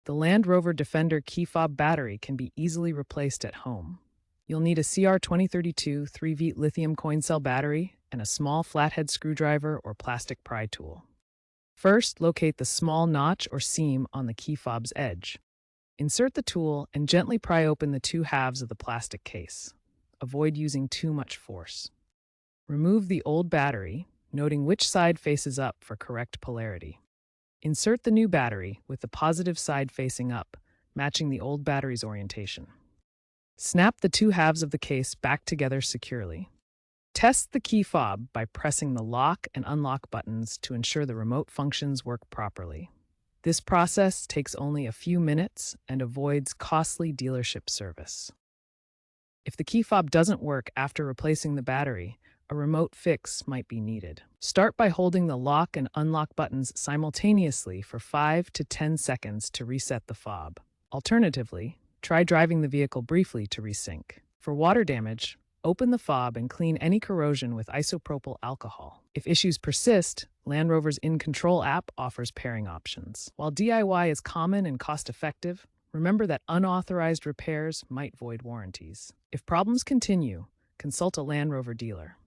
The Land Rover Defender key fob battery can be easily replaced at home. You'll need a CR2032 3V lithium coin cell battery and a small flathead screwdriver or plastic pry tool. First, locate the small notch or seam on the key fob's edge. Insert the tool and gently pry open the two halves of the plastic case. Avoid using too much force. Remove the old battery, noting which side faces up for correct polarity. Insert the new battery with the positive side facing up, matching the old battery's orientation. Snap the two halves of the case back together securely. Test the key fob by pressing the lock and unlock buttons to ensure the remote functions work properly. This process takes only a few minutes and avoids costly dealership service. If the key fob doesn't work after replacing the battery, a remote fix might be needed. Start by holding the lock and unlock buttons simultaneously for 5 to 10 seconds to reset the fob. Alternatively, try driving the vehicle briefly to resync. For water damage, open the fob and clean any corrosion with isopropyl alcohol. If issues persist, Land Rover's In Control app offers pairing options. While DIY is common and cost-effective, remember that unauthorized repairs might void warranties. If problems continue, consult a Land Rover dealer.